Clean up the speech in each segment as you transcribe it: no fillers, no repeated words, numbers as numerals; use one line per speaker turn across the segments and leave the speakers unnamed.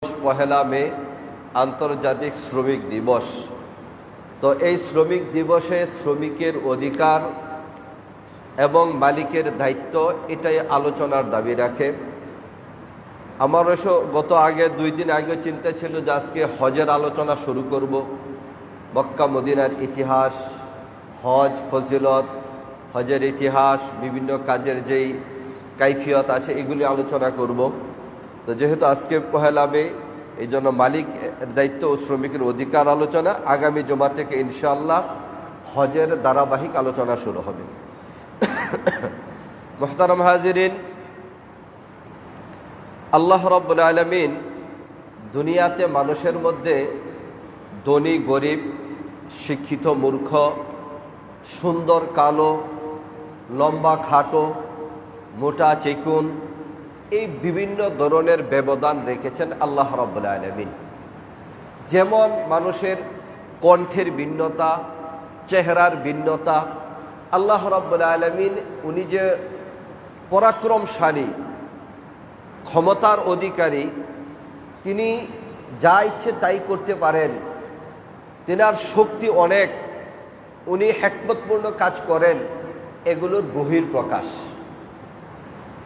পহেলা মে আন্তর্জাতিক শ্রমিক দিবস। তো এই শ্রমিক দিবসে শ্রমিকের অধিকার এবং মালিকের দায়িত্ব এটাই আলোচনার দাবি রাখে। আমার গত দুই দিন আগে চিন্তা ছিল যে আজকে হজের আলোচনা শুরু করব। মক্কা মদিনার ইতিহাস, হজ ফজিলত, হজের ইতিহাস, বিভিন্ন কাজের যেই কাইফিয়ত আছে এগুলি আলোচনা করব। তো যেহেতু আজকে পহেলা মে, এই জন্য মালিক দায়িত্ব ও শ্রমিকের অধিকার আলোচনা। আগামী জুমা থেকে ইনশাআল্লাহ হজের ধারাবাহিক আলোচনা শুরু হবে। মুহতারাম হাজিরিন, আল্লাহ রাব্বুল আলামিন দুনিয়াতে মানুষের মধ্যে ধনী গরিব, শিক্ষিত মূর্খ, সুন্দর কালো, লম্বা খাটো, মোটা চিকুন, এই বিভিন্ন ধরনের ব্যবধান রেখেছেন আল্লাহ রাব্বুল আলামিন। যেমন মানুষের কণ্ঠের ভিন্নতা, চেহারার ভিন্নতা, আল্লাহ রাব্বুল আলামিন উনি যে পরাক্রমশালী, ক্ষমতার অধিকারী, তিনি যা ইচ্ছে তাই করতে পারেন। তিনার শক্তি অনেক, উনি হিকমতপূর্ণ কাজ করেন। এগুলোর বহির প্রকাশ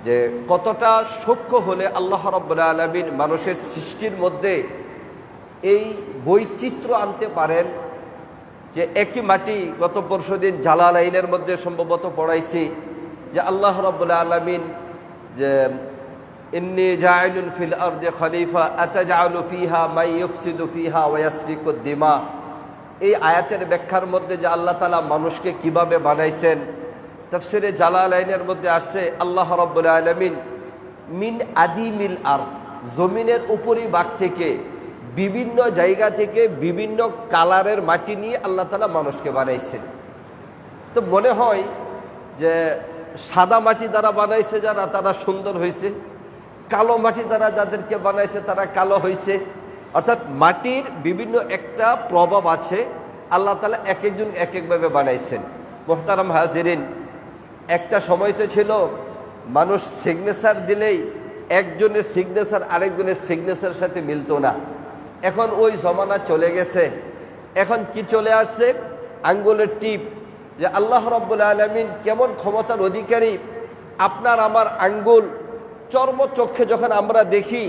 যে কতটা সূক্ষ্ম হলে আল্লাহ রাব্বুল আলামিন মানুষের সৃষ্টির মধ্যে এই বৈচিত্র্য আনতে পারেন। যে একই মাটি, গত পরশুদিন জালালাইনের মধ্যে সম্ভবত পড়াইছি যে আল্লাহ রাব্বুল আলামিন যে ইন্নী জাইলুন ফিল আরদি খলিফা আতাজআলু ফিহা মান ইউফসিদু ফিহা ওয়া ইয়াসফিকুদ দিমা, এই আয়াতের ব্যাখ্যার মধ্যে যে আল্লাহ তাআলা মানুষকে কিভাবে বানাইছেন, তাফসিরে জালালাইনের মধ্যে আসছে আল্লাহ রাব্বুল আলামিন মিন আদিমিল আরদ, জমিনের উপরি ভাগ থেকে বিভিন্ন জায়গা থেকে বিভিন্ন কালারের মাটি নিয়ে আল্লাহ তাআলা মানুষকে বানাইছেন। তো মনে হয় যে সাদা মাটি দ্বারা বানাইছে যারা, তারা সুন্দর হয়েছে, কালো মাটি দ্বারা যাদেরকে বানাইছে তারা কালো হয়েছে। অর্থাৎ মাটির বিভিন্ন একটা প্রভাব আছে, আল্লাহ তাআলা এক একজন এক একভাবে বানাইছেন। মুহতারাম হাজিরিন, একটা সময় তো ছিল মানুষ সিগনেচার দিলেই একজনের সিগনেচার আরেকজনের সিগনেচারের সাথে মিলতো না। এখন ওই জমানা চলে গেছে। এখন কি চলে আসছে? আঙ্গুলের টিপ। যে আল্লাহ রাব্বুল আলামিন কেমন ক্ষমতার অধিকারী! আপনার আমার আঙ্গুল চর্মচক্ষে যখন আমরা দেখি,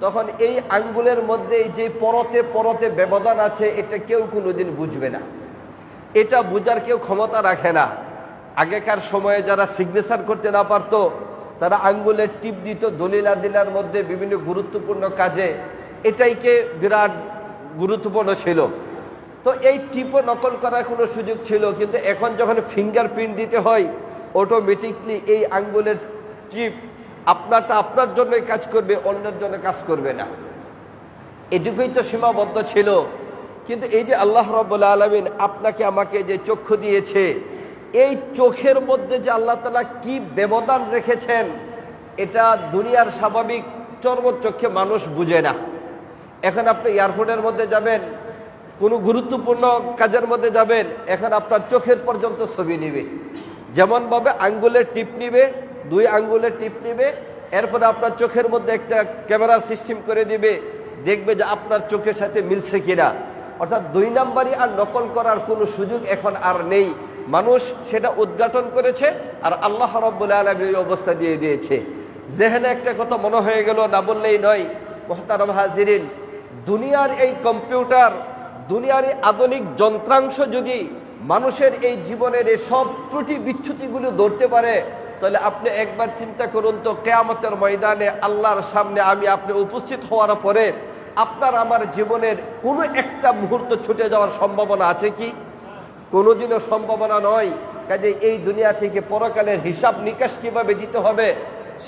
তখন এই আঙ্গুলের মধ্যে যে পরতে পরতে ব্যবধান আছে, এটা কেউ কোনোদিন বুঝবে না। এটা বুঝার কেউ ক্ষমতা রাখে না। আগেকার সময়ে যারা সিগনেচার করতে না পারত, তারা আঙ্গুলের টিপ দিত দলিল আদিলার মধ্যে বিভিন্ন গুরুত্বপূর্ণ কাজে। এটাইকে বিরাট গুরুত্বপূর্ণ ছিল। তো এই টিপও নকল করার কোনো সুযোগ ছিল, কিন্তু এখন যখন ফিঙ্গারপ্রিন্ট দিতে হয়, অটোমেটিকলি এই আঙ্গুলের টিপ আপনারটা আপনার জন্যই কাজ করবে, অন্যের জন্য কাজ করবে না। এটুকুই তো সীমাবদ্ধ ছিল। কিন্তু এই যে আল্লাহ রাব্বুল আলামিন আপনাকে আমাকে যে চক্ষু দিয়েছে, এই চোখের মধ্যে যে আল্লাহ তাআলা কি ব্যবধান রেখেছেন, এটা দুনিয়ার স্বাভাবিক চর্মচক্ষে মানুষ বুঝে না। এখন আপনি এয়ারপোর্টের মধ্যে যাবেন, কোনো গুরুত্বপূর্ণ কাজের মধ্যে যাবেন, এখন আপনার চোখের পর্যন্ত ছবি নিবে। যেমনভাবে আঙ্গুলের টিপ নিবে, দুই আঙ্গুলের টিপ নিবে, এরপরে আপনার চোখের মধ্যে একটা ক্যামেরা সিস্টেম করে দিবে, দেখবে যে আপনার চোখের সাথে মিলছে কিনা। অর্থাৎ দুই নাম্বারই আর নকল করার কোনো সুযোগ এখন আর নেই। মানুষ সেটা উদ্ঘাটন করেছে, আর আল্লাহ রাব্বুল আলামিন এই অবস্থা দিয়ে দিয়েছে। যেখানে একটা কথা মনে হয়ে গেল, না বললেই নয়। মুহতারাম হাজিরিন, দুনিয়ার এই কম্পিউটার, দুনিয়ার এই আধুনিক যন্ত্রাংশ যদি মানুষের এই জীবনের এই সব ত্রুটি বিচ্যুতিগুলো ধরতে পারে, তাহলে আপনি একবার চিন্তা করুন তো, কিয়ামতের ময়দানে আল্লাহর সামনে আমি আপনি উপস্থিত হওয়ার পরে আপনার আমার জীবনের কোনো একটা মুহূর্ত ছুটে যাওয়ার সম্ভাবনা আছে কি? কোনোদিনও সম্ভাবনা নয়। কাজে এই দুনিয়া থেকে পরকালের হিসাব নিকাশ কিভাবে দিতে হবে,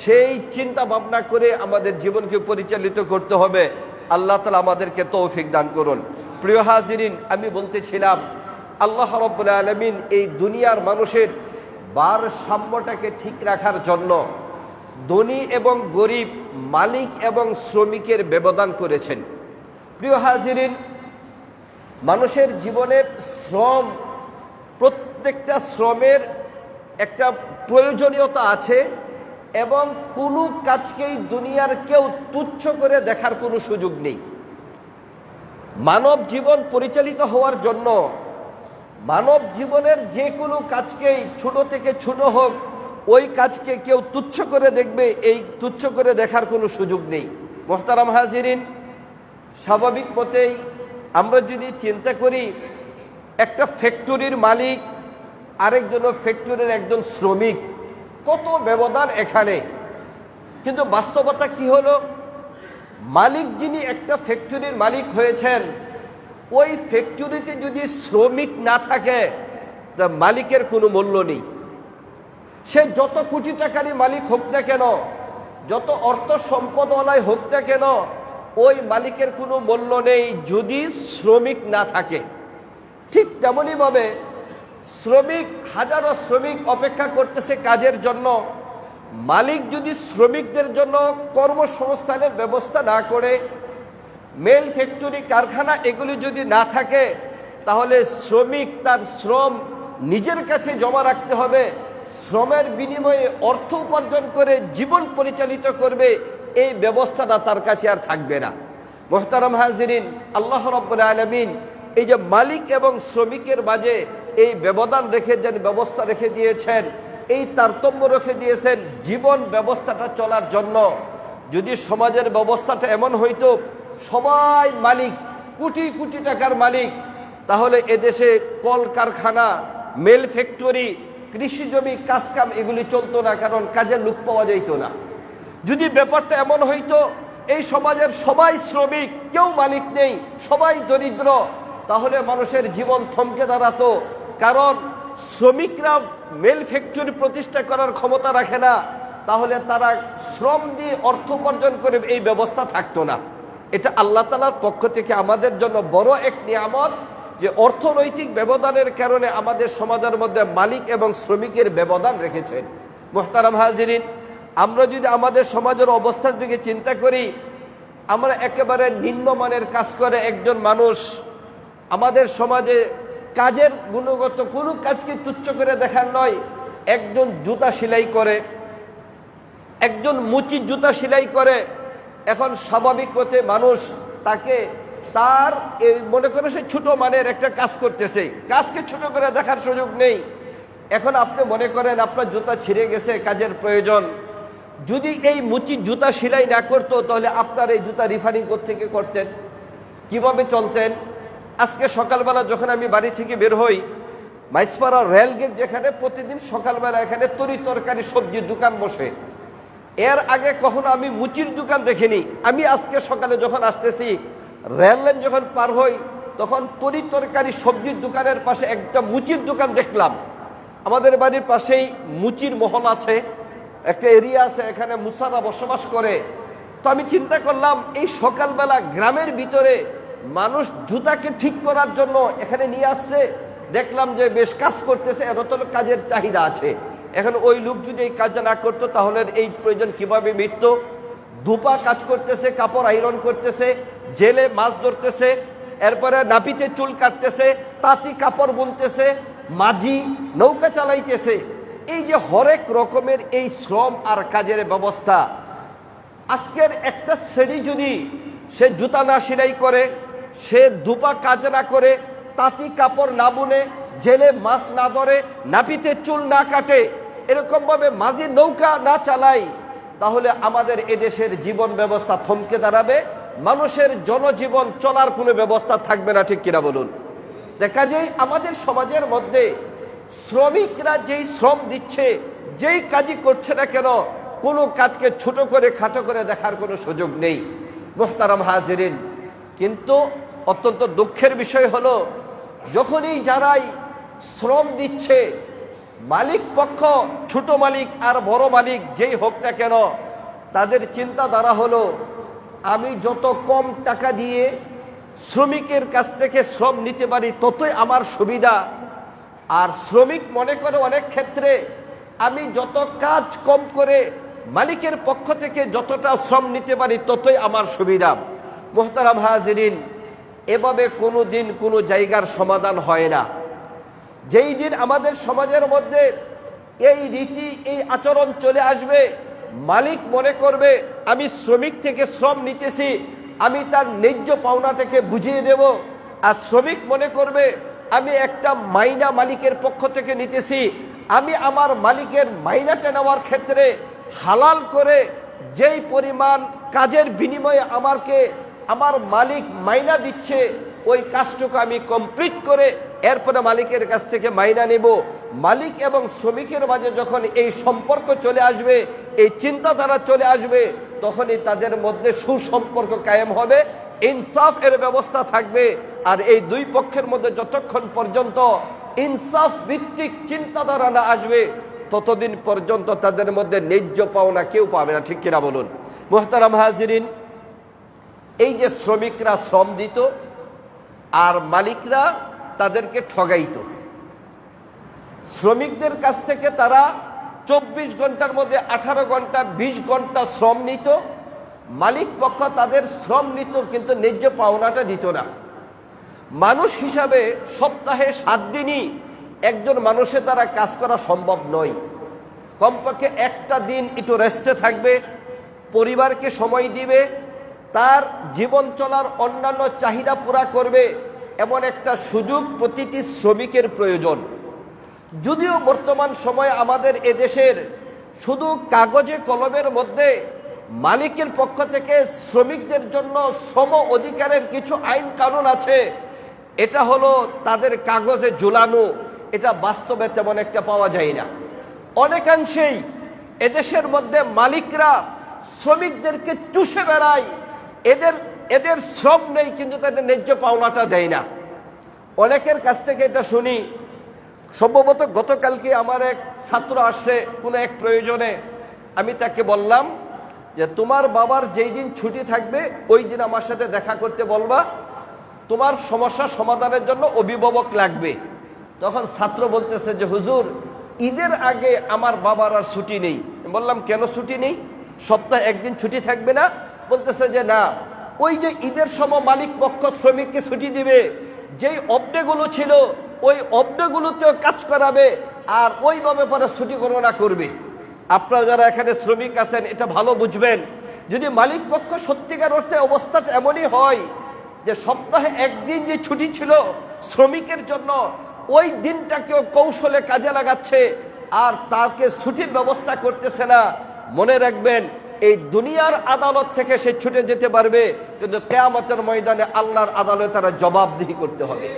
সেই চিন্তা ভাবনা করে আমাদের জীবনকে পরিচালিত করতে হবে। আল্লাহ তাআলা আমাদেরকে তৌফিক দান করুন। প্রিয় হাজিরিন, আমি বলতেছিলাম আল্লাহ রাব্বুল আলামিন এই দুনিয়ার মানুষের ভারসাম্যটাকে ঠিক রাখার জন্য ধনী এবং গরিব, মালিক এবং শ্রমিকের ব্যবধান করেছেন। প্রিয় হাজিরিন, মানুষের জীবনের শ্রম, প্রত্যেকটা শ্রমের একটা প্রয়োজনীয়তা আছে, এবং কোনো কাজকেই দুনিয়ার কেউ তুচ্ছ করে দেখার কোনো সুযোগ নেই। মানব জীবন পরিচালিত হওয়ার জন্য মানব জীবনের যে কোনো কাজকেই ছোট থেকে ছোট হোক, ওই কাজকে কেউ তুচ্ছ করে দেখবে, এই তুচ্ছ করে দেখার কোনো সুযোগ নেই। মোহতারাম হাজিরিন, স্বাভাবিক মতেই আমরা যদি চিন্তা করি, একটা ফ্যাক্টরির মালিক আরেকজন ফ্যাক্টরির একজন শ্রমিক, কত ব্যবধান এখানে। কিন্তু বাস্তবতা কি হলো, মালিক যিনি একটা ফ্যাক্টরির মালিক হয়েছেন, ওই ফ্যাক্টরিতে যদি শ্রমিক না থাকে তা মালিকের কোনো মূল্য নেই। সে যত কোটি টাকারই মালিক হোক না কেন, যত অর্থ সম্পদওয়ালাই হোক না কেন, ওই মালিকের কোনো মূল্য নেই যদি শ্রমিক না থাকে। ঠিক তেমনইভাবে শ্রমিক, হাজারো শ্রমিক অপেক্ষা করতেছে কাজের জন্য, মালিক যদি শ্রমিকদের জন্য কর্মসংস্থানের ব্যবস্থা না করে, মেল ফ্যাক্টরি কারখানা এগুলি যদি না থাকে, তাহলে শ্রমিক তার শ্রম নিজের কাছে জমা রাখতে হবে, শ্রমের বিনিময়ে অর্থ উপার্জন করে জীবন পরিচালিত করবে, এই ব্যবস্থাটা তার কাছে আর থাকবে না। মুহতারাম হাজিরিন, আল্লাহ রাব্বুল আলামিন এই যে মালিক এবং শ্রমিকের মাঝে এই ব্যবধান রেখে দেন, ব্যবস্থা রেখে দিয়েছেন, এই তারতম্য রেখে দিয়েছেন জীবন ব্যবস্থাটা চলার জন্য। যদি সমাজের ব্যবস্থাটা এমন হইতো সবাই মালিক, কোটি কোটি টাকার মালিক, তাহলে এদেশে কলকারখানা, মেল ফ্যাক্টরি, কৃষি জমি, কাজকাম এগুলি চলতো না, কারণ কাজের লোক পাওয়া যাইত না। যদি ব্যাপারটা এমন হইতো এই সমাজের সবাই শ্রমিক, কেউ মালিক নেই, সবাই দরিদ্র, তাহলে মানুষের জীবন থমকে দাঁড়াতো। কারণ শ্রমিকরা মেল ফ্যাক্টরি প্রতিষ্ঠা করার ক্ষমতা রাখে না, তাহলে তারা শ্রম দিয়ে অর্থ উপার্জন করে, এই ব্যবস্থা থাকতো না। এটা আল্লাহ তাআলার পক্ষ থেকে আমাদের জন্য বড় এক নিয়ামত, যে অর্থনৈতিক ব্যবধানের কারণে আমাদের সমাজের মধ্যে মালিক এবং শ্রমিকের ব্যবধান রেখেছেন। মুহতারাম হাজিরিন, আমরা যদি আমাদের সমাজের অবস্থার দিকে চিন্তা করি, আমরা একেবারে নিম্নমানের কাজ করে একজন মানুষ, আমাদের সমাজে কাজের গুণগত কোনো কাজকে তুচ্ছ করে দেখার নয়। একজন জুতা সেলাই করে, একজন মুচির জুতা সেলাই করে, এখন স্বাভাবিক মতে মানুষ তাকে তার মনে করে সে ছোট মানের একটা কাজ করতেছে, কাজকে ছোট করে দেখার সুযোগ নেই। এখন আপনি মনে করেন আপনার জুতা ছিঁড়ে গেছে, কাজের প্রয়োজন, যদি এই মুচির জুতা সেলাই না করতো, তাহলে আপনার এই জুতা রিফারিং কোত্থেকে করতেন, কিভাবে চলতেন? আজকে সকালবেলা যখন আমি বাড়ি থেকে বের হই, মাইসপাড়া রেলগেট যেখানে প্রতিদিন সকালবেলা এখানে তরি তরকারি সবজির দোকান বসে, এর আগে কখনো আমি মুচির দোকান দেখিনি। আমি আজকে সকালে যখন আসতেছি, রেল লাইন যখন পার হই, তখন তরি তরকারি সবজির দোকানের পাশে একটা মুচির দোকান দেখলাম। আমাদের বাড়ির পাশেই মুচির মহল আছে, একটা এরিয়া আছে, এখানে মুসারা বসবাস করে। তো আমি চিন্তা করলাম, এই সকালবেলা গ্রামের ভিতরে মানুষ জুতাকে ঠিক করার জন্য এখানে নিয়ে আসছে, দেখলাম যে বেশ কাজ করতেছে, এত কাজের চাহিদা আছে। এখন ওই লোক যদি এই কাজ না করতো, তাহলে এই প্রয়োজন কিভাবে মিটত? দুপা কাজ করতেছে, কাপড় আয়রন করতেছে, জেলে মাছ ধরতেছে, এরপরে নাপিতে চুল কাটতেছে, তাঁতি কাপড় বুনতেছে, মাঝি নৌকা চালাইতেছে। এই যে হরেক রকমের এই শ্রম আর কাজের ব্যবস্থা, আজকের একটা শ্রেণী যদি সে জুতা না সেলাই করে, সে দুপা কাজ না করে, তাঁতি কাপড় না বুনে, জেলে মাছ না ধরে, নাপিতে চুল না কাটে, এরকম ভাবে মাঝি নৌকা না চালাই, তাহলে আমাদের এদেশের জীবন ব্যবস্থা থমকে দাঁড়াবে, মানুষের জনজীবন চলার কোনো ব্যবস্থা থাকবে না। ঠিক কিনা বলুন? দেখা যায় আমাদের সমাজের মধ্যে শ্রমিকরা যেই শ্রম দিচ্ছে, যেই কাজই করছে না কেন, কোনো কাজকে ছোট করে খাটো করে দেখার কোনো সুযোগ নেই। মুহতারাম হাজিরিন, কিন্তু অত্যন্ত দুঃখের বিষয় হলো, যখনই যারাই শ্রম দিচ্ছে, মালিক পক্ষ, ছোট মালিক আর বড় মালিক যেই হোক না কেন, তাদের চিন্তাধারা হলো আমি যত কম টাকা দিয়ে শ্রমিকের কাছ থেকে শ্রম নিতে পারি ততই আমার সুবিধা। আর শ্রমিক মনে করে অনেক ক্ষেত্রে আমি যত কাজ কম করে মালিকের পক্ষ থেকে যতটা শ্রম নিতে পারি ততই আমার সুবিধা। মুহতারাম হাজিরিন, এভাবে কোনো দিন কোনো জায়গার সমাধান হয় না। যেই দিন আমাদের সমাজের মধ্যে এই রীতি, এই আচরণ চলে আসবে, মালিক মনে করবে আমি শ্রমিক থেকে শ্রম নিতেছি, আমি তার ন্যায্য পাওনাটাকে বুঝিয়ে দেব। আর শ্রমিক মনে করবে আমি একটা মাইনা মালিকের পক্ষ থেকে নিতেছি, আমি আমার মালিকের মাইনাটা নেওয়ার ক্ষেত্রে হালাল করে যেই পরিমাণ কাজের বিনিময়ে আমার মালিক মাইনা দিচ্ছে ওই কাজটুকু আমি কমপ্লিট করে এরপরে মালিকের কাছ থেকে মাইনা নেব। মালিক এবং শ্রমিকের মাঝে যখন এই সম্পর্ক চলে আসবে, এই চিন্তাধারা চলে আসবে, তখনই তাদের মধ্যে সুসম্পর্ক কায়েম হবে, ইনসাফ এর ব্যবস্থা থাকবে। আর এই দুই পক্ষের মধ্যে যতক্ষণ পর্যন্ত ইনসাফ ভিত্তিক চিন্তাধারা না আসবে, ততদিন পর্যন্ত তাদের মধ্যে ন্যায্য পাওনা কেউ পাবে না। ঠিক কিনা বলুন? মুহতারাম হাজিরিন, এই যে শ্রমিকরা শ্রম দিত আর মালিকরা তাদেরকে ঠগাইত, শ্রমিকদের কাছ থেকে তারা 24 ঘন্টার মধ্যে 18 ঘন্টা 20 ঘন্টা শ্রম নিত, মালিক পক্ষ তাদের শ্রম নিত কিন্তু ন্যায্য পাওনাটা দিত না। মানুষ হিসাবে সপ্তাহে 7 দিনই একজন মানুষের দ্বারা কাজ করা সম্ভব নয়। কমপক্ষে একটা দিন একটু রেস্টে থাকবে, পরিবারকে সময় দিবে, তার জীবন চলার অন্যান্য চাহিদা পুরা করবে, এমন একটা সুযোগ প্রতিটি শ্রমিকের প্রয়োজন। যদিও বর্তমান সময়ে আমাদের এদেশের শুধু কাগজে কলমের মধ্যে মালিকের পক্ষ থেকে শ্রমিকদের জন্য শ্রম অধিকারের কিছু আইন কানুন আছে, এটা হলো তাদের কাগজে ঝুলানো, এটা বাস্তবে তেমন একটা পাওয়া যায় না। অনেকাংশেই এদেশের মধ্যে মালিকরা শ্রমিকদেরকে চুষে বেড়ায়, এদের শ্রম নেই কিন্তু তাদের ন্যায্য পাওনাটা দেয় না। অনেকের কাছ থেকে এটা শুনি, সম্ভবত গতকালকে আমার এক ছাত্র আসছে কোনো এক প্রয়োজনে, আমি তাকে বললাম যে তোমার বাবার যেই দিন ছুটি থাকবে ওই দিন আমার সাথে দেখা করতে বলবা, তোমার সমস্যা সমাধানের জন্য অভিভাবক লাগবে। তখন ছাত্র বলতেছে যে হুজুর, ঈদের আগে আমার বাবার আর ছুটি নেই। বললাম কেন ছুটি নেই, সপ্তাহে একদিন ছুটি থাকবে না? বলতেছে যে না, ওই যে ঈদের সময় মালিক পক্ষ শ্রমিককে ছুটি দিবে, যেই অবডেগুলো ছিল ওই অবডেগুলোতেও কাজ করাবে আর ওইভাবে পরে ছুটি গণনা করবে। আপনারা যারা এখানে শ্রমিক আছেন এটা ভালো বুঝবেন, যদি মালিক পক্ষ সত্যিকার অর্থে অবস্থাটা এমনই হয় যে সপ্তাহে একদিন যে ছুটি ছিল শ্রমিকের জন্য, ওই দিনটাকেও কৌশলে কাজে লাগাচ্ছে আর তাকে ছুটির ব্যবস্থা করতেছে না, মনে রাখবেন এই দুনিয়ার আদালত থেকে সে ছুটে যেতে পারবে, কিন্তু কিয়ামতের ময়দানে আল্লাহর আদালতে তারা জবাবদিহি করতে হবে।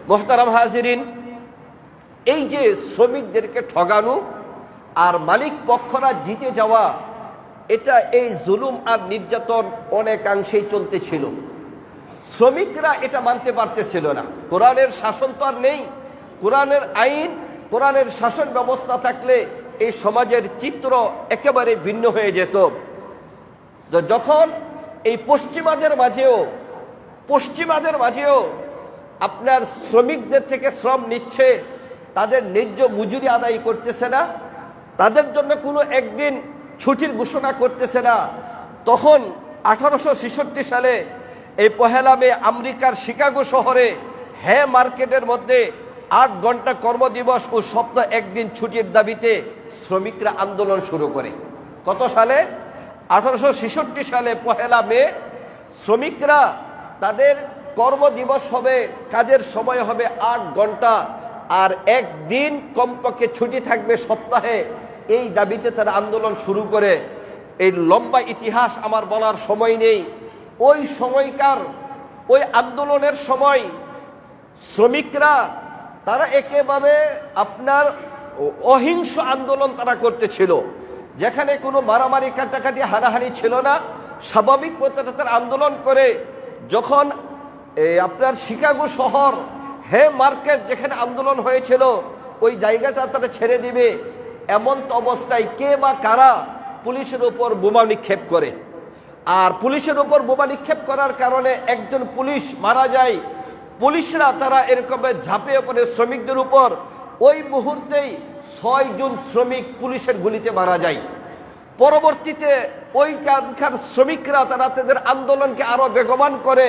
মুহতারাম হাজিরিন, এই যে শ্রমিকদেরকে ঠগানো আর মালিক পক্ষরা জিতে যাওয়া, এটা এই জুলুম আর নির্যাতন অনেকাংশেই চলতেছিল। শ্রমিকরা এটা মানতে পারতেছিল না। কোরআনের শাসন তো আর নেই, কোরআনের আইন, কোরআনের শাসন ব্যবস্থা থাকলে এই সমাজের চিত্র একেবারে ভিন্ন হয়ে যেত। যখন এই পশ্চিমাদের মাঝেও আপনার শ্রমিকদের থেকে শ্রম নিচ্ছে, তাদের ন্যায্য মজুরি আদায় করতেছে না, তাদের জন্য কোনো একদিন ছুটির ঘোষণা করতেছে না, তখন 1866 সালে এই 1 মে আমেরিকার শিকাগো শহরে মার্কেটের মধ্যে 8 ঘন্টা কর্মদিবস ও সপ্তাহে একদিন ছুটির দাবিতে শ্রমিকরা আন্দোলন শুরু করে। কত সালে? 1866 সালে 1 মে শ্রমিকরা তাদের কর্মদিবস হবে, কাজের সময় হবে 8 ঘন্টা আর একদিন কমপক্ষে ছুটি থাকবে সপ্তাহে, এই দাবিতে তারা আন্দোলন শুরু করে। এই লম্বা ইতিহাস আমার বলার সময় নেই। ওই সময়কার ওই আন্দোলনের সময় শ্রমিকরা তারা একেবারে আপনার অহিংস আন্দোলন তারা করতেছিল, যেখানে কোনো মারামারি কাটাকাটি হানাহানি ছিল না, স্বাভাবিক পদ্ধতিতে তারা আন্দোলন করে যখন আপনার শিকাগো শহর মার্কেট যেখানে আন্দোলন হয়েছিল ওই জায়গাটা তারা ছেড়ে দিবে, এমন তো অবস্থায় কে বা কারা পুলিশের উপর বোমা নিক্ষেপ করে। আর পুলিশের উপর বোমা নিক্ষেপ করার কারণে একজন পুলিশ মারা যায়। পুলিশরা তারা এরকম ঝাঁপিয়ে পড়ে শ্রমিকদের উপর, ওই মুহূর্তেই 6 জন শ্রমিক পুলিশের গুলিতে মারা যায়। পরবর্তীতে ওইখানকার শ্রমিকরা তারা তাদের আন্দোলনকে আরো বেগবান করে,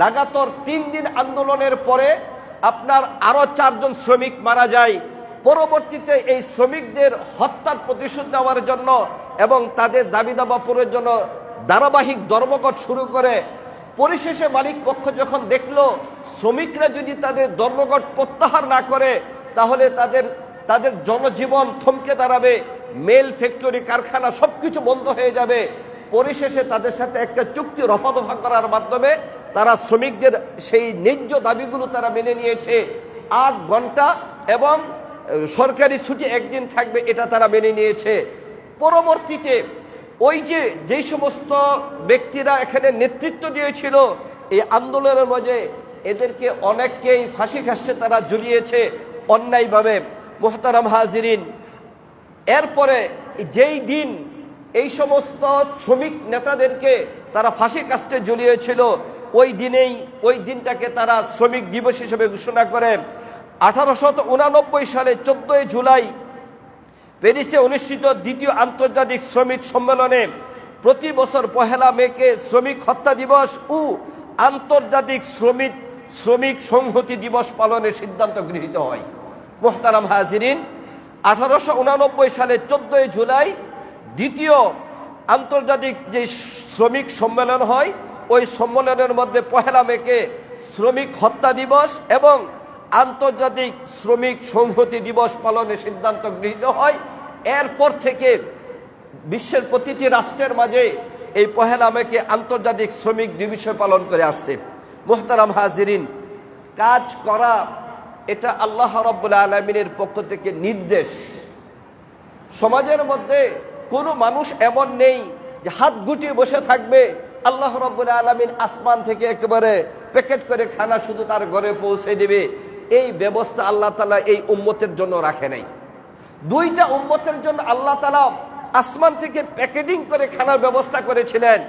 লাগাতার 3 দিন আন্দোলনের পরে আপনার আরো 4 জন শ্রমিক মারা যায়। পরবর্তীতে এই শ্রমিকদের হত্যার প্রতিশোধ নেওয়ার জন্য এবং তাদের দাবি দাবা পূরণের জন্য ধারাবাহিক ধর্মঘট শুরু করে পরিশেষে মালিক পক্ষ যখন দেখলো শ্রমিকরা যদি তাদের ধর্মঘট প্রত্যাহার না করে তাহলে তাদের জনজীবন থমকে দাঁড়াবে, মেল ফ্যাক্টরি কারখানা সবকিছু বন্ধ হয়ে যাবে। পরিশেষে তাদের সাথে একটা চুক্তি রফাদফা করার মাধ্যমে তারা শ্রমিকদের সেই ন্যায্য দাবিগুলো তারা মেনে নিয়েছে। 8 ঘন্টা এবং সরকারি ছুটি একদিন থাকবে, এটা তারা মেনে নিয়েছে। পরবর্তীতে ওই যেই সমস্ত ব্যক্তিরা এখানে নেতৃত্ব দিয়েছিল এই আন্দোলনের মধ্যে, এদেরকে অনেককেই ফাঁসি কাস্টে তারা ঝুলিয়েছে অন্যায়ভাবে। মুহতারাম হাজিরিন, এরপরে যেই দিন এই সমস্ত শ্রমিক নেতাদেরকে তারা ফাঁসি কাস্টে ঝুলিয়েছিল, ওই দিনটাকে তারা শ্রমিক দিবস হিসেবে ঘোষণা করে 1889 সালে 14 জুলাই প্যারিসে অনুষ্ঠিত দ্বিতীয় আন্তর্জাতিক শ্রমিক সম্মেলনে প্রতি বছর 1 মেকে শ্রমিক হত্যা দিবস ও আন্তর্জাতিক শ্রমিক সংহতি দিবস পালনের সিদ্ধান্ত গৃহীত হয়। মুহতারাম হাজিরিন, 1889 সালে 14 জুলাই দ্বিতীয় আন্তর্জাতিক যে শ্রমিক সম্মেলন হয়, ওই সম্মেলনের মধ্যে 1 মেকে শ্রমিক হত্যা দিবস এবং আন্তর্জাতিক শ্রমিক সংহতি দিবস পালনের সিদ্ধান্ত গৃহীত হয়। এরপর থেকে বিশ্বের প্রতিটি রাষ্ট্রের মাঝে এই 1 মেকে আন্তর্জাতিক শ্রমিক দিবস পালন করে আসছে। মুহতারাম হাজিরিন, কাজ করা এটা আল্লাহ রাব্বুল আলামিনের পক্ষ থেকে নির্দেশ। সমাজের মধ্যে কোনো মানুষ এমন নেই যে হাত গুটিয়ে বসে থাকবে, আল্লাহ রাব্বুল আলামিন আসমান থেকে একেবারে প্যাকেট করে খানা শুধু তার ঘরে পৌঁছে দেবে। এই ব্যবস্থা আল্লাহ তাআলা এই উম্মতের জন্য রাখে নাই। 2টা উম্মতের জন্য আল্লাহ তাআলা আসমান থেকে প্যাকেটিং করে খানার ব্যবস্থা করেছিলেন।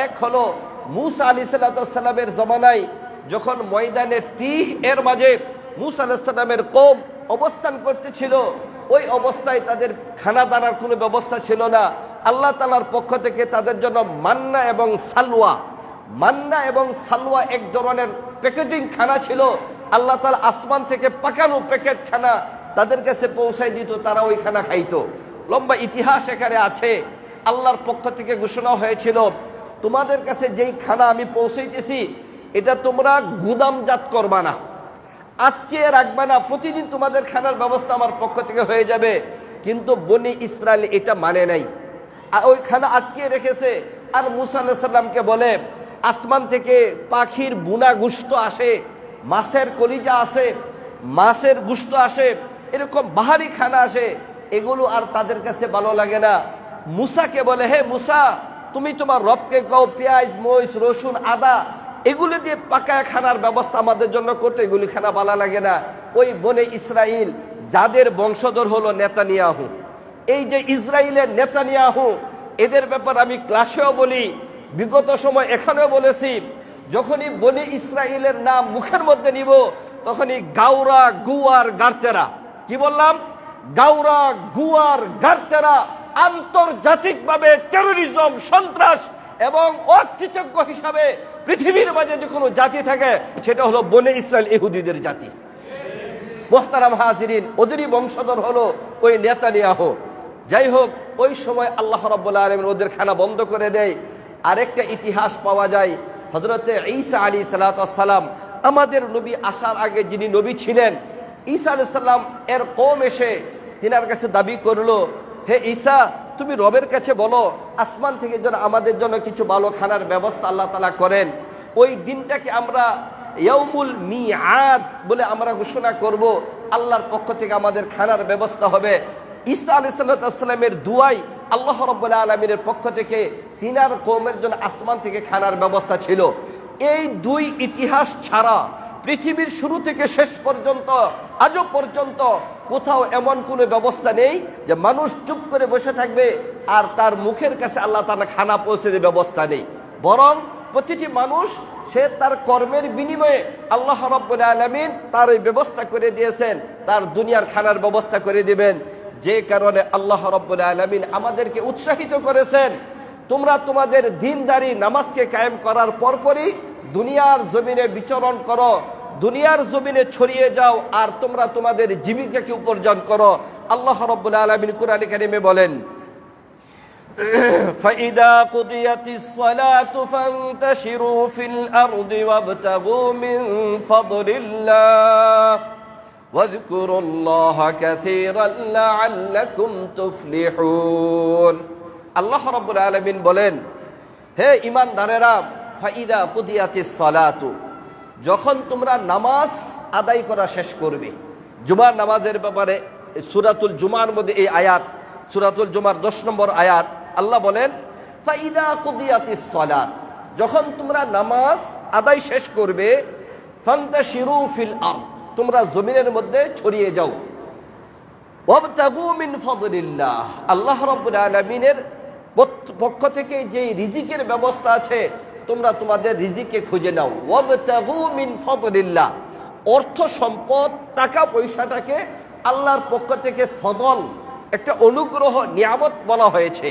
এক হলো মূসা আলাইহিস সালামের জমানায় যখন ময়দানে তিহ এর মাঝে মূসা আলাইহিস সালামের কওম অবস্থান করতেছিল, ওই অবস্থায় তাদের খানা দানার কোনো ব্যবস্থা ছিল না। আল্লাহ তাআলার পক্ষ থেকে তাদের জন্য মান্না এবং সালওয়া এক ধরনের প্যাকেটিং খানা ছিল। আল্লাহ তাআলা আসমান থেকে পাকানো প্যাকেট খানা তাদের কাছে পৌঁছায় দিত, তারা ওই খানা খাইতো। লম্বা ইতিহাস এখানে আছে। আল্লাহর পক্ষ থেকে ঘোষণা হয়েছিল, তোমাদের কাছে যেই খানা আমি পৌঁছাইতেছি এটা তোমরা গুদামজাত করবা না, আটকে রাখবা না, প্রতিদিন তোমাদের খানার ব্যবস্থা আমার পক্ষ থেকে হয়ে যাবে। কিন্তু বনি ইসরায়েল এটা মানে নাই, ওই খানা আটকে রেখেছে। আর মূসা আলাইহিস সালামকে বলে, আসমান থেকে পাখির বুনা গোশত আসে, মাছের কলিজা আসে, মাছের গোশত আসে, এরকম বাহারি খানা আসে, এগুলো আর তাদের কাছে ভালো লাগে না। মূসাকে বলে, হে মূসা, তুমি তোমার রবকে কও পেঁয়াজ মরিচ রসুন আদা এগুলো দিয়ে পাকায় খানার ব্যবস্থা আমাদের জন্য করতে, এগুলি খানা ভালো লাগে না। ওই বনে ইসরাইল যাদের বংশধর হলো নেতানিয়াহু, এই যে ইসরায়েলের নেতানিয়াহু, এদের ব্যাপার আমি ক্লাসেও বলি, বিগত সময় এখানেও বলেছি, যখনই বনে ইসরায়েলের নাম মুখের মধ্যে নিব তখনই গাউরা গুয়ার গার্তেরা, কি বললাম, গাউরা গুয়ার গার্তেরা আন্তর্জাতিকভাবে টেরোরিজম সন্ত্রাস এবং অকৃতজ্ঞ হিসাবে পৃথিবীর মাঝে যে কোনো জাতি থাকে সেটা হলো বনে ইসরায়েল, ইহুদিদের জাতি। মুহতারাম হাজিরিন, ওদেরই বংশধর হলো ওই নেতানিয়াহু। যাই হোক, ওই সময় আল্লাহ রাব্বুল আলামিন ওদের খানা বন্ধ করে দেয়। আরেকটা ইতিহাস পাওয়া যায়, হযরতে ঈসা আলাইহিস সালাম, আমাদের নবী আসার আগে যিনি নবী ছিলেন, ঈসা আলাইহিস সালাম এর কওম এসে তিনার কাছে দাবি করলো, হে ঈসা, তুমি রবের কাছে বলো আসমান থেকে যেন আমাদের জন্য কিছু ভালো খানার ব্যবস্থা আল্লাহ তাআলা করেন। ওই দিনটাকে আমরা ইয়াউমুল মিআদ বলে আমরা ঘোষণা করব, আল্লাহর পক্ষ থেকে আমাদের খানার ব্যবস্থা হবে। ঈসা আলাইহিস সালামের দুআই আল্লাহ রাব্বুল আলামিনের পক্ষ থেকে তিনার কওমের জন্য আসমান থেকে খানার ব্যবস্থা ছিল। এই 2 ইতিহাস ছাড়া পৃথিবীর শুরু থেকে শেষ পর্যন্ত আজও পর্যন্ত কোথাও এমন কোনো ব্যবস্থা নেই যে মানুষ চুপ করে বসে থাকবে আর তার মুখের কাছে আল্লাহ তাআলা খানা পৌঁছে দেওয়ার ব্যবস্থা নেই। বরং প্রতিটি মানুষ সে তার কর্মের বিনিময়ে আল্লাহ রাব্বুল আলামিন তার এই ব্যবস্থা করে দিয়েছেন, তার দুনিয়ার খানার ব্যবস্থা করে দিবেন। যে কারণে আল্লাহ রাব্বুল আলামিন আমাদেরকে উৎসাহিত করেছেন, তোমরা তোমাদের দিনদারি নামাজকে কায়েম করার পরপরই দুনিয়ার জমিনে বিচরণ করো, দুনিয়ার জমিনে ছড়িয়ে যাও আর তোমরা তোমাদের জীবিকাকে উপার্জন করো। আল্লাহ রাব্বুল আলামিন কোরআনে কারিমে বলেন, فَإِذَا قُضِيَتِ الصَّلَاةُ فَانتَشِرُوا فِي الْأَرْضِ وَابْتَغُوا مِنْ فَضْلِ اللَّهِ وَاذْكُرُوا اللَّهَ كَثِيرًا لَعَلَّكُمْ تُفْلِحُونَ। আল্লাহ রাব্বুল আলামিন বলেন, হে ঈমানদারেরা, ফাইদা কুদিয়াতিস সালাতু, যখন তোমরা নামাজ আদায় করা শেষ করবে। জুমার নামাজের ব্যাপারে সূরাতুল জুমার মধ্যে এই আয়াত, সূরাতুল জুমার 10 নম্বর আয়াত, আল্লাহ বলেন ফাইদা কুদিয়াতিস সালাত, যখন তোমরা নামাজ আদায় শেষ করবে, ফান্তাশিরু ফিল আরদ, তোমরা জমিনের মধ্যে ছড়িয়ে যাও। ওয়াবতাগু মিন ফাদলিল্লাহ, আল্লাহ রাব্বুল আলামিনের পক্ষ থেকে যে রিজিকের ব্যবস্থা আছে তোমরা তোমাদের রিজিককে খুঁজে নাও। ওয়াবতাগু মিন ফাদলিল্লাহ, অর্থ সম্পদ টাকা পয়সাটাকে আল্লাহর পক্ষ থেকে ফদল, একটা অনুগ্রহ নিয়ামত বলা হয়েছে।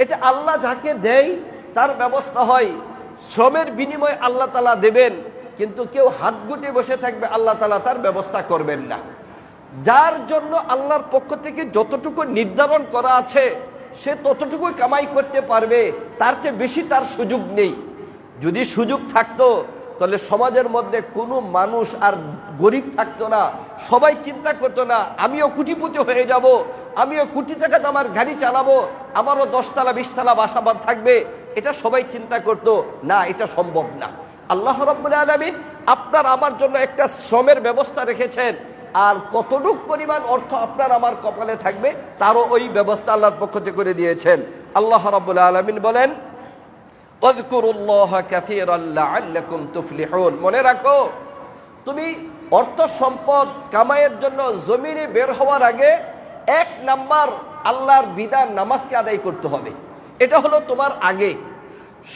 এটা আল্লাহ যাকে দেয় তার ব্যবস্থা হয়, শ্রমের বিনিময়ে আল্লাহ তাআলা দেবেন, কিন্তু কেউ হাত গুটিয়ে বসে থাকবে আল্লাহ তাআলা তার ব্যবস্থা করবেন না। যার জন্য আল্লাহর পক্ষ থেকে যতটুকু নির্ধারণ করা আছে সে ততটুকুই কামাই করতে পারবে, তার চেয়ে বেশি তার সুযোগ নেই। যদি সুযোগ থাকতো তাহলে সমাজের মধ্যে কোনো মানুষ আর গরিব থাকতো না, সবাই চিন্তা করতো না আমিও কোটিপতি হয়ে যাব, আমিও কোটি টাকা আমার গাড়ি চালাবো, আমারও 10 তলা 20 তলা বাসা থাকবে, এটা সবাই চিন্তা করতো না। এটা সম্ভব না। আল্লাহ রাব্বুল আলামিন আপনার আমার জন্য একটা শ্রমের ব্যবস্থা রেখেছেন, আর কতটুক পরিমাণ অর্থ আপনার আমার কপালে থাকবে তারও ওই ব্যবস্থা আল্লাহর পক্ষ থেকে করে দিয়েছেন। আল্লাহ রাব্বুল আলামিন বলেন, ওয়াযকুরুল্লাহা কাসীরান লাআল্লাকুম তুফলিহুন, মনে রাখো তুমি অর্থ সম্পদ কামাইয়ের জন্য জমিনে বের হওয়ার আগে 1 নাম্বার আল্লাহর বিধান নামাজকে আদায় করতে হবে। এটা হলো তোমার আগে।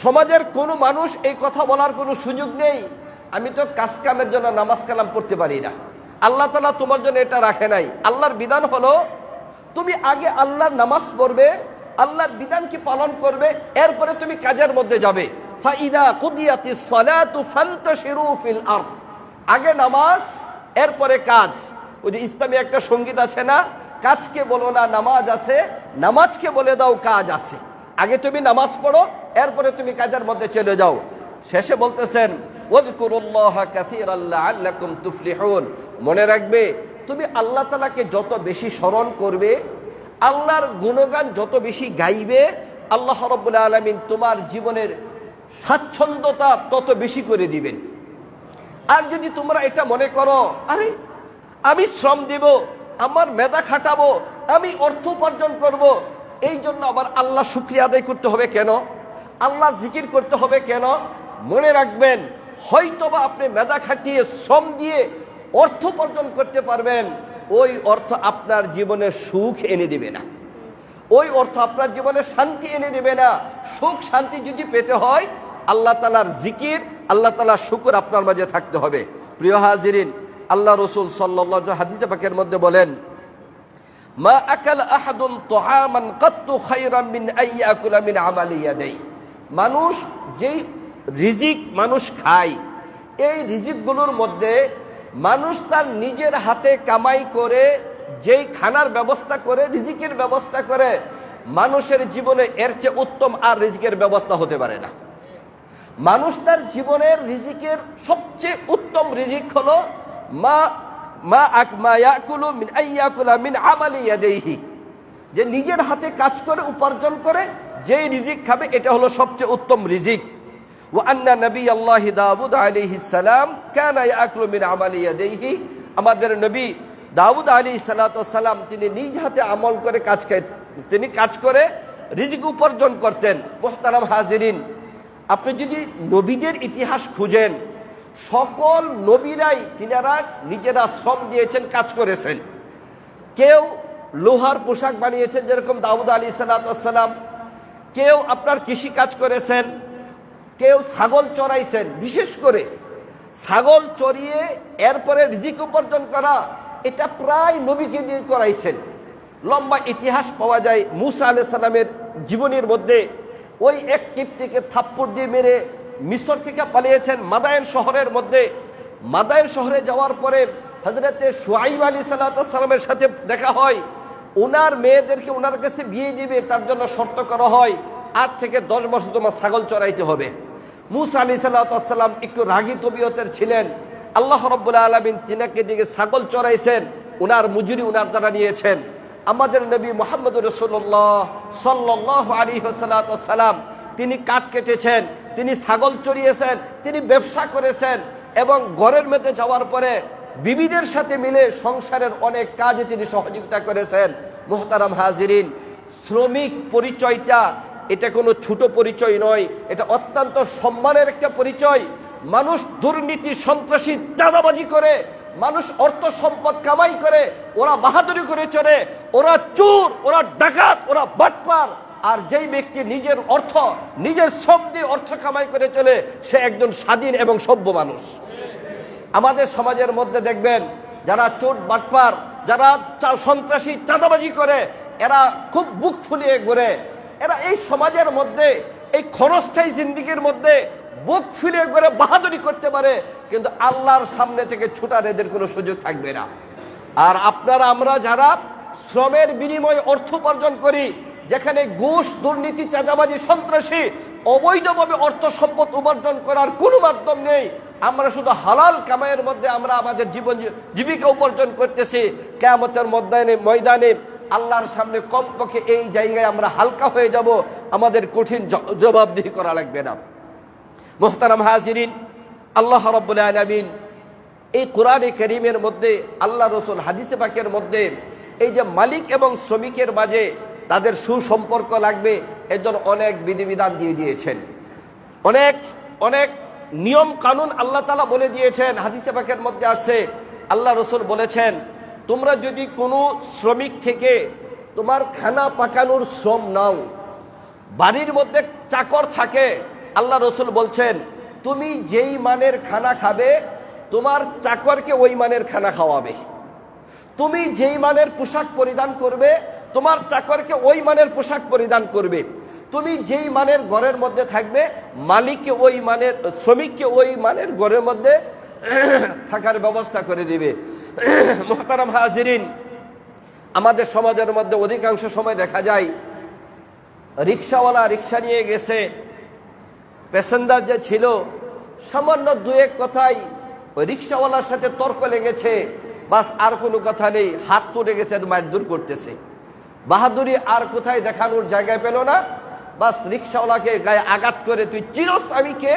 সমাজের কোনো মানুষ এই কথা বলার কোনো সুযোগ নেই আমি তো কাজ কামের জন্য নামাজ কালাম পড়তে পারি না। আল্লাহ তাআলা তোমার জন্য এটা রাখে নাই। আল্লাহর বিধান হলো তুমি আগে আল্লাহর নামাজ পড়বে, আল্লাহর বিধানকে পালন করবে, এরপরে তুমি কাজের মধ্যে যাবে। ফাইদা কুদিয়াতিস সালাতু ফান্তাশিরু ফিল আরদ, আগে নামাজ এরপরে কাজ। ওই যে ইসলামী একটা সঙ্গীত আছে না, কাজকে বলো না নামাজ আছে, নামাজকে বলে দাও কাজ আছে। আগে তুমি নামাজ পড়ো, এরপরে তুমি কাজের মধ্যে চলে যাও। শেষে বলতেছেন ওয়াযকুরুল্লাহা কাসীরান লাআল্লাকুম তুফলিহুন, মনে রাখবে তুমি আল্লাহ তাআলাকে যত বেশি স্মরণ করবে, আল্লাহর গুণগান যত বেশি গাইবে, আল্লাহ রাব্বুল আলামিন তোমার জীবনের স্বাচ্ছন্দ্যতা তত বেশি করে দিবেন। আর যদি তোমরা এটা মনে করো আরে আমি শ্রম দেব, আমার মেধা খাটাবো, আমি অর্থ উপার্জন করব, এই জন্য আবার আল্লাহ শুকরিয়া আদায় করতে হবে কেন, আল্লাহর জিকির করতে হবে কেন? মনে রাখবেন হয়তোবা আপনি মেধা খাটিয়ে শ্রম দিয়ে অর্থ উপার্জন করতে পারবেন, ওই অর্থ আপনার জীবনে সুখ এনে দিবে না, ওই অর্থ আপনার জীবনে শান্তি এনে দেবে না। সুখ শান্তি যদি পেতে হয় আল্লাহ তাআলার জিকির, আল্লাহ তাআলার শুকর আপনার মাঝে থাকতে হবে। প্রিয় হাজিরিন, আল্লাহ রাসূল সাল্লাল্লাহু আলাইহি হাদিসে পাকের মধ্যে বলেন, মা আকালা আহাদুন তুআমান কাত্তু খায়রান মিন আইয়াকুলা মিন আমালি ইয়াদাই, মানুষ যেই রিজিক মানুষ খায়, এই রিজিকগুলোর মধ্যে মানুষ তার নিজের হাতে কামাই করে যেই খানার ব্যবস্থা করে, রিজিকের ব্যবস্থা করে, মানুষের জীবনে এর চেয়ে উত্তম আর রিজিকের ব্যবস্থা হতে পারে না। মানুষ তার জীবনের রিজিকের সবচেয়ে উত্তম রিজিক হলো যে নিজের হাতে কাজ করে উপার্জন করে যে রিজিক খাবে, এটা হলো সবচেয়ে উত্তম রিজিক। ওয়া আন্না নবিয়াল্লাহি দাউদ আলাইহিস সালাম কানা ইয়াকুলু মিন আমালি ইয়াদাইহি, আমাদের নবী দাউদ আলাইহিস সালাতু ওয়াস সালাম তিনি নিজ হাতে আমল করে তিনি কাজ করে রিজিক উপার্জন করতেন। মুহতারাম হাজিরিন, আপনি যদি নবীদের ইতিহাস খুঁজেন, সকল নবীরাই তিনারা নিজেরা শ্রম দিয়েছেন, কাজ করেছেন। কেউ লোহার পোশাক বানিয়েছেন যেরকম দাউদ আলাইহিস সালাতু ওয়াস সালাম, কেউ আপনার কৃষি কাজ করেছেন, কেউ ছাগল চড়াইছেন। বিশেষ করে ছাগল চড়িয়ে এরপরে রিজিক উপার্জন করা, এটা প্রায় নবীকে দিয়ে করাইছেন। লম্বা ইতিহাস পাওয়া যায় মুসা আলাইহিস সালামের জীবনীর মধ্যে। ওই এক কিপ্তিকে থাপ্পড় দিয়ে মেরে মিশর থেকে পালিয়েছেন মাদায়েন শহরের মধ্যে, মাদায়েন শহরে যাওয়ার পরে হযরতে শুআইব আলাইহিস সালামের সাথে দেখা হয়। ওনার মেয়েদেরকে ওনার কাছে বিয়ে দিবে, তার জন্য শর্ত করা হয় 8 থেকে 10 বছর তোমার ছাগল চড়াইতে হবে। মুসা আলাইহিস সালাম একটু রাগী তবিয়তের ছিলেন। আল্লাহ রাব্বুল আলামিন তিনাকে দিকে ছাগল চড়াইছেন, ওনার মজুরি ওনার দ্বারা নিয়েছেন। আমাদের নবী মুহাম্মদুর রাসূলুল্লাহ সাল্লাল্লাহু আলাইহি ওয়াসাল্লাম তিনি কাঠ কেটেছেন, তিনি ছাগল চড়িয়েছেন, তিনি ব্যবসা করেছেন এবং ঘরের মধ্যে যাওয়ার পরে বিবিদের সাথে মিলে সংসারের অনেক কাজে তিনি সহযোগিতা করেছেন। মুহতারাম হাজিরিন, শ্রমিক পরিচয়টা এটা কোনো ছোট পরিচয় নয়, এটা অত্যন্ত সম্মানের একটা পরিচয়। মানুষ দুর্নীতি, সন্ত্রাসী, চাঁদাবাজি করে, মানুষ অর্থ সম্পদ কামাই করে, ওরা বাহাদুরি করে চলে, ওরা চোর, ওরা ডাকাত, ওরা বাটপার। আর যেই ব্যক্তি নিজের অর্থ, নিজের শ্রম দিয়ে অর্থ কামাই করে চলে, সে একজন স্বাধীন এবং সভ্য মানুষ। আমাদের সমাজের মধ্যে দেখবেন যারা চোর বাটপার, যারা সন্ত্রাসী, চাঁদাবাজি করে, এরা খুব বুক ফুলিয়ে ঘুরে। এরা এই সমাজের মধ্যে, এই ক্ষণস্থায়ী জিন্দেগির মধ্যে বুক ফুলিয়ে ঘুরে বাহাদুরি করতে পারে, কিন্তু আল্লাহর সামনে থেকে ছুটার এদের কোনো সুযোগ থাকবে না। আর আপনারা আমরা যারা শ্রমের বিনিময়ে অর্থ উপার্জন করি, যেখানে ঘুষ, দুর্নীতি, চাঁদাবাজি, সন্ত্রাসী, অবৈধভাবে অর্থ সম্পদ উপার্জন করার কোনো মাধ্যম নেই, আমরা শুধু হালাল কামাইয়ের মধ্যে আমরা আমাদের জীবিকা উপার্জন করতেছি, কিয়ামতের ময়দানে আল্লাহর সামনে কমপক্ষে এই জায়গায় আমরা হালকা হয়ে যাব, আমাদের কঠিন জবাবদিহি করা লাগবে না। মুহতারাম হাজিরিন, আল্লাহ রাব্বুল আলামিন এই কোরআনে কারীমের মধ্যে, আল্লাহ রাসূল হাদিসে পাকের মধ্যে এই যে মালিক এবং শ্রমিকের মাঝে তাদের সুসম্পর্ক লাগবে এর জন্য অনেক বিধিবিধান দিয়ে দিয়েছেন, অনেক অনেক নিয়ম কানুন আল্লাহ তাআলা বলে দিয়েছেন। হাদিসে পাকের মধ্যে আসছে, আল্লাহ রাসূল বলেছেন, তোমরা যদি কোনো শ্রমিক থেকে তোমার খানা পাকানোর শ্রম নাও, বাড়ির মধ্যে চাকর থাকে, আল্লাহ রাসূল বলছেন তুমি যেই মানের খানা খাবে তোমার চাকরকে ওই মানের খানা খাওয়াবে। তুমি যেই মানের পোশাক পরিধান করবে তোমার চাকরকে ওই মানের পোশাক পরিধান করবে। তুমি যেই মানের ঘরের মধ্যে থাকবে মালিককে ওই মানের, শ্রমিককে ওই মানের ঘরের মধ্যে থাকার ব্যবস্থা করে দিবে। মুহতারাম হাজিরিন, আমাদের সমাজের মধ্যে অধিকাংশ সময় দেখা যায় রিক্সাওয়ালা রিক্সা নিয়ে গেছে, প্যাসেঞ্জার যে ছিল সামান্য দু এক কথাই ওই রিক্সাওয়ালার সাথে তর্ক লেগেছে, বাস আর কোনো কথা নেই, হাত তুলে গেছে, মারধর করতেছে। বাহাদুরি আর কোথায় দেখানোর জায়গায় পেল না, বাস রিক্সাওয়ালাকে গায়ে আঘাত করে তুই চিরস আমি কে,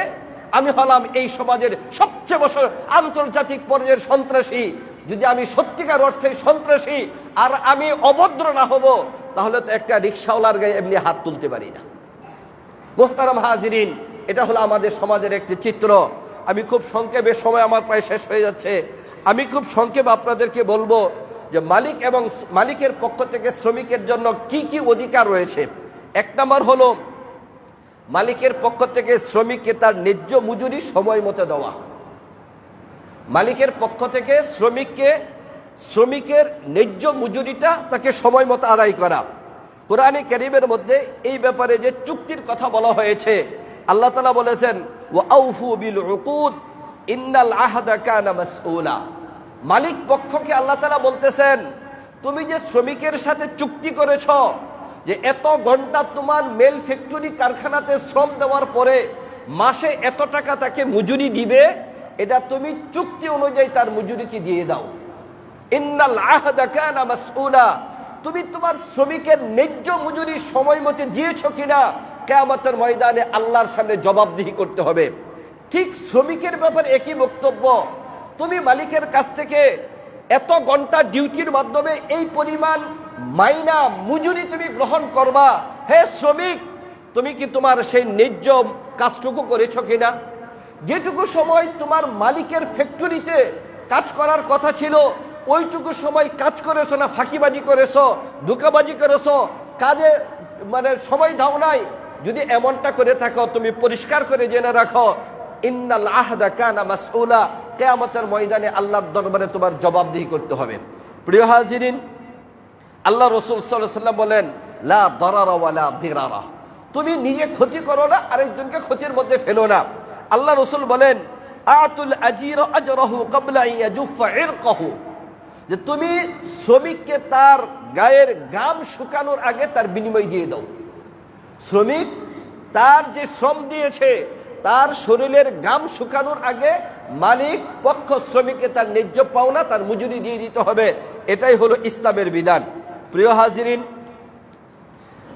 আমি হলাম এই সমাজের সবচেয়ে বড় আন্তর্জাতিক পর্যায়ের সন্ত্রাসী। যদি আমি সত্যিকার অর্থে সন্ত্রাসী আর আমি অভদ্র না হব, তাহলে তো একটা রিক্সাওয়ালার গায়ে এমনি হাত তুলতে পারি না। মুহতারাম হাজিরিন, এটা হলো আমাদের সমাজের একটি চিত্র। আমি খুব সংক্ষেপে, সময় আমার প্রায় শেষ হয়ে যাচ্ছে, আমি খুব সংক্ষেপে আপনাদেরকে বলবো যে মালিক এবং মালিকের পক্ষ থেকে শ্রমিকের জন্য কি কি অধিকার রয়েছে। এক নম্বর হলো মালিকের পক্ষ থেকে শ্রমিককে তার ন্যায্য মজুরি সময় মতো দেওয়া। মালিকের পক্ষ থেকে শ্রমিকের ন্যায্য মজুরিটা তাকে সময় মতো আদায় করা। কোরআনে কারীমের মধ্যে এই ব্যাপারে যে চুক্তির কথা বলা হয়েছে, আল্লাহ তাআলা বলেছেন ওয়া আউফু বিল উকুদ ইন্নাল আহদা কানা মাসউলা। মালিক পক্ষকে আল্লাহ তাআলা বলতেছেন, তুমি যে শ্রমিকের সাথে চুক্তি করেছ যে এত ঘন্টা তোমার মেল ফ্যাক্টরি কারখানাতে শ্রম দেওয়ার পরে মাসে এত টাকা তাকে মজুরি দিবে, এটা তুমি চুক্তি অনুযায়ী তার মজুরিকে দিয়ে দাও। ইন্নাল আহদা কানা মাসউলা, তুমি তোমার শ্রমিকের ন্যায্য মজুরি সময় মতো দিয়েছো কিনা কিয়ামতের ময়দানে আল্লাহর সামনে জবাবদিহি করতে হবে। ঠিক শ্রমিকের ব্যাপারে একই বক্তব্য, তুমি মালিকের কাছ থেকে এত ঘন্টা ডিউটির মাধ্যমে এই পরিমাণ মাইনা মজুরি তুমি গ্রহণ করবা। হে শ্রমিক, তুমি কি তোমার সেই ন্যায্য কাজটুকু করেছো কিনা? যেটুকু সময় তোমার মালিকের ফ্যাক্টরিতে কাজ করার কথা ছিল ওইটুকু সময় কাজ করেছো না ফাঁকিবাজি করেছো, ধোঁকাবাজি করেছো, কাজে মানে সময় দাও নাই? যদি এমনটা করে থাকো তুমি পরিষ্কার করে জেনে রাখো, ইন্নাল আহদা কানা মাসউলা, কিয়ামতের ময়দানে আল্লাহর দরবারে তোমার জবাবদিহি করতে হবে। প্রিয় হাজিরিন, আল্লাহ রাসূল সাল্লাল্লাহু আলাইহি ওয়াসাল্লাম বলেন লা দারারা ওয়ালা দিরারা, তুমি নিজে ক্ষতি করো না, আরেকজনকে ক্ষতির মধ্যে ফেলো না। আল্লাহ রাসূল বলেন আতুল আজির আজরাহু ক্বাবলা আন ইয়াজুফা ইরকাহু, যে তুমি শ্রমিককে তার গায়ের ঘাম শুকানোর আগে তার বিনিময় দিয়ে দাও। শ্রমিক তার যে শ্রম দিয়েছে তার শরীরের ঘাম শুকানোর আগে মালিক পক্ষ শ্রমিককে তার ন্যায্য পাওনা, তার মজুরি দিয়ে দিতে হবে। এটাই হলো ইসলামের বিধান। প্রিয় হাজিরিন,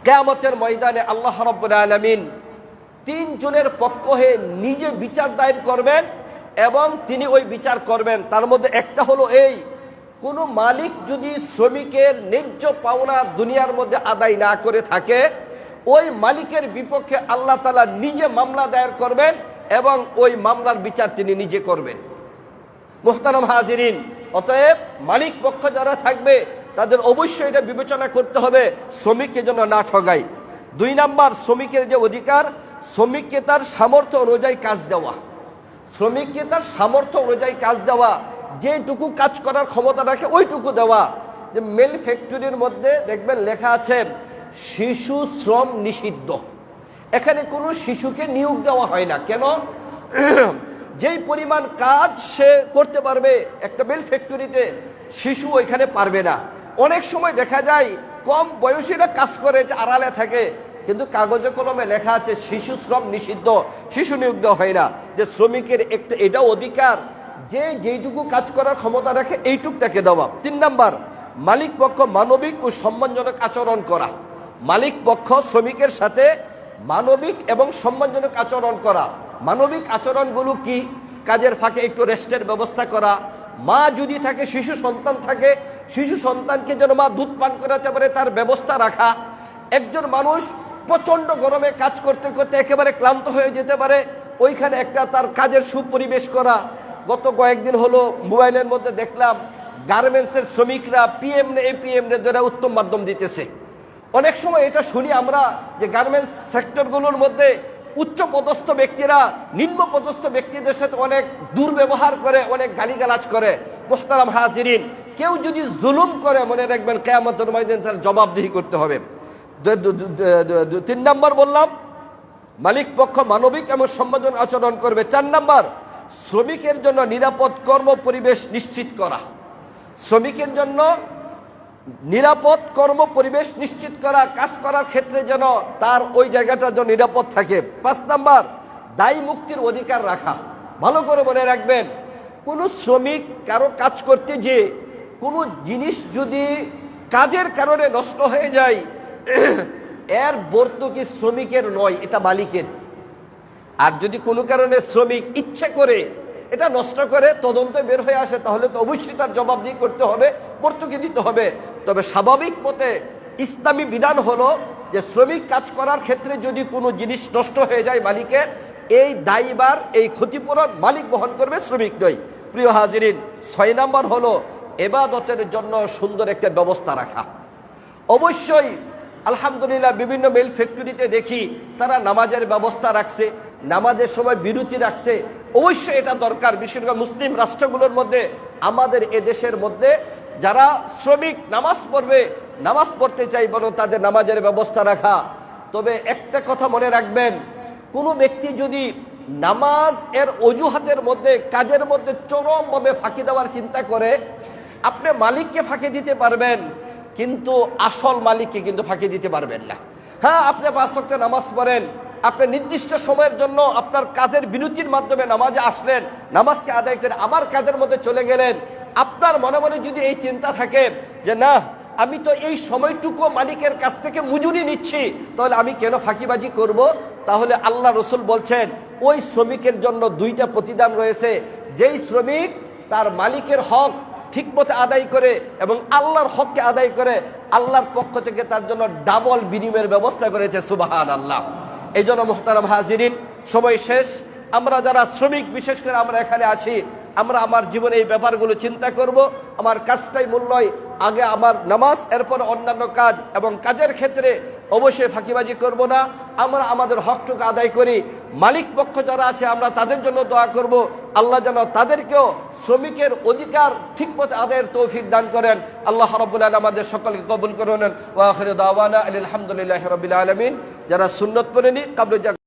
কিয়ামতের ময়দানে আল্লাহ রাব্বুল আলামিন তিনজনের পক্ষ হয়ে নিজে বিচার দায়ের করবেন এবং তিনি ওই বিচার করবেন। তার মধ্যে একটা হলো এই, কোন মালিক যদি শ্রমিকের ন্যায্য পাওনা দুনিয়ার মধ্যে আদায় না করে থাকে, ওই মালিকের বিপক্ষে আল্লাহ তাআলা নিজে মামলা দায়ের করবেন এবং ওই মামলার বিচার তিনি নিজে করবেন। মুহতারাম হাজিরিন, অতএব মালিক পক্ষ যারা থাকবে তাদের অবশ্যই এটা বিবেচনা করতে হবে শ্রমিককে যেন না ঠগায়। 2 নাম্বার, শ্রমিকের যে অধিকার, শ্রমিককে তার সামর্থ্য অনুযায়ী কাজ দেওয়া। শ্রমিককে তার সামর্থ্য অনুযায়ী কাজ দেওয়া, যেটুকু কাজ করার ক্ষমতা রাখে ওইটুকু দেওয়া। যে মিল ফ্যাক্টরির মধ্যে দেখবেন লেখা আছে শিশু শ্রম নিষিদ্ধ। এখানে কোনো শিশুকে নিয়োগ দেওয়া হয় না। কেন? যেই পরিমাণ কাজ সে করতে পারবে একটা মিল ফ্যাক্টরিতে, শিশু ওইখানে পারবে না। অনেক সময় দেখা যায় কম বয়সীরা কাজ করে, আড়ালে থাকে, কিন্তু কাগজে কলমে লেখা আছে শিশু শ্রম নিষিদ্ধ, শিশু নিয়োগ দেওয়া হয় না। যে শ্রমিকের একটা এটাও অধিকার যে যেইটুকু কাজ করার ক্ষমতা রাখে এইটুক তাকে দেওয়া। 3 নাম্বার, মালিক পক্ষ মানবিক ও সম্মানজনক আচরণ করা। মালিক পক্ষ শ্রমিকের সাথে মানবিক এবং সম্মানজনক আচরণ করা। মানবিক আচরণগুলো কি? কাজের ফাঁকে একটু রেস্টের ব্যবস্থা করা। মা যদি থাকে, শিশু সন্তান থাকে, শিশু সন্তানকে যেন মা দুধ পান করাতে পারে তার ব্যবস্থা রাখা। একজন মানুষ প্রচন্ড গরমে কাজ করতে করতে একেবারে ক্লান্ত হয়ে যেতে পারে, ওইখানে একটা তার কাজের সুপরিবেশ করা। গত কয়েকদিন হলো মোবাইলের মধ্যে দেখলাম গার্মেন্টসের শ্রমিকরা পিএম যারা উত্তম মাধ্যম দিতেছে। অনেক সময় এটা শুনি আমরা যে গার্মেন্টস সেক্টরগুলোর মধ্যে উচ্চ পদস্থ ব্যক্তিরা নিম্ন পদস্থ ব্যক্তিদের সাথে অনেক দুর্ব্যবহার করে, অনেক গালিগালাজ করে। মুহতারাম হাজিরিন, কেউ যদি জুলুম করে মনে রাখবেন কিয়ামতের ময়দানে তার জবাবদিহি করতে হবে। 3 নাম্বার বললাম মালিক পক্ষ মানবিক এবং সম্মানজনক আচরণ করবে। 4 নাম্বার, শ্রমিকের জন্য নিরাপদ কর্ম পরিবেশ নিশ্চিত করা। শ্রমিকের জন্য নিরাপদ কর্ম পরিবেশ নিশ্চিত করা, কাজ করার ক্ষেত্রে যেন তার ওই জায়গাটা যেন নিরাপদ থাকে। 5 নাম্বার, দায়ী মুক্তির অধিকার রাখা। ভালো করে মনে রাখবেন, কোন শ্রমিক কারো কাজ করতে যে কোনো জিনিস যদি কাজের কারণে নষ্ট হয়ে যায়, এর ভর্তুকি শ্রমিকের নয়, এটা মালিকের। আর যদি কোনো কারণে শ্রমিক ইচ্ছে করে এটা নষ্ট করে তদন্ত বের হয়ে আসে, তাহলে তো অবশ্যই তার জবাবদিহি করতে হবে, ভর্তুকি দিতে হবে। তবে স্বাভাবিক মতে ইসলামী বিধান হলো যে শ্রমিক কাজ করার ক্ষেত্রে যদি কোনো জিনিস নষ্ট হয়ে যায় মালিকের, এই দায়ভার, এই ক্ষতিপূরণ মালিক বহন করবে, শ্রমিক নয়। প্রিয় হাজিরিন, 6 নাম্বার হলো ইবাদতের জন্য সুন্দর একটা ব্যবস্থা রাখা। অবশ্যই আলহামদুলিল্লাহ বিভিন্ন মিল ফ্যাক্টরিতে দেখি তারা নামাজের ব্যবস্থা রাখছে, নামাজের সময় বিরতি রাখছে। অবশ্যই এটা দরকার, বিশেষ করে মুসলিম রাষ্ট্রগুলোর মধ্যে, আমাদের এদেশের মধ্যে যারা শ্রমিক নামাজ পড়বে, নামাজ পড়তে চাই, বরং তাদের নামাজের ব্যবস্থা রাখা। তবে একটা কথা মনে রাখবেন, কোনো ব্যক্তি যদি নামাজ এর অজুহাতের মধ্যে কাজের মধ্যে চরমভাবে ফাঁকি দেওয়ার চিন্তা করে, আপনি মালিককে ফাঁকি দিতে পারবেন কিন্তু আসল মালিককে কিন্তু ফাঁকি দিতে পারবেন না। হ্যাঁ, আপনি 5 ওয়াক্ত নামাজ পড়েন, আপনি নির্দিষ্ট সময়ের জন্য আপনার কাজের বিরতির মাধ্যমে নামাজে আসলেন, নামাজকে আদায় করে আবার কাজের মধ্যে চলে গেলেন। আপনার মনে মনে যদি এই চিন্তা থাকে যে না, আমি তো এই সময়টুকু মালিকের কাছ থেকে মজুরি নিচ্ছি, তাহলে আমি কেন ফাঁকিবাজি করব? তাহলে আল্লাহ রসুল বলছেন ওই শ্রমিকের জন্য 2টা প্রতিদান রয়েছে। যেই শ্রমিক তার মালিকের হক ঠিকমতো আদায় করে এবং আল্লাহর হককে আদায় করে, আল্লাহর পক্ষ থেকে তার জন্য ডাবল বিনিময়ের ব্যবস্থা করেছে। সুবহানাল্লাহ। এই জন্য মুহতারাম হাজিরিন, সময় শেষ। আমরা যারা শ্রমিক, বিশেষ করে আমরা এখানে আছি, আমরা আমার জীবনে এই ব্যাপারগুলো চিন্তা করব। আমার কাজটাই মূল নয়, আগে আমার নামাজ, এরপর অন্যান্য কাজ, এবং কাজের ক্ষেত্রে অবশ্যই ফাঁকিবাজি করব না। আমরা আমাদের হকটুকু আদায় করি। মালিক পক্ষ যারা আছে আমরা তাদের জন্য দোয়া করব, আল্লাহ যেন তাদেরকেও শ্রমিকের অধিকার ঠিকমতো আদায়ের তৌফিক দান করেন। আল্লাহ রাব্বুল আলামিন আমাদের সকলকে কবুল করুন। ওয়া আখিরু দাওয়ানা আলহামদুলিল্লাহি রাব্বিল আলামিন। যারা সুন্নত পড়েনি কাবলে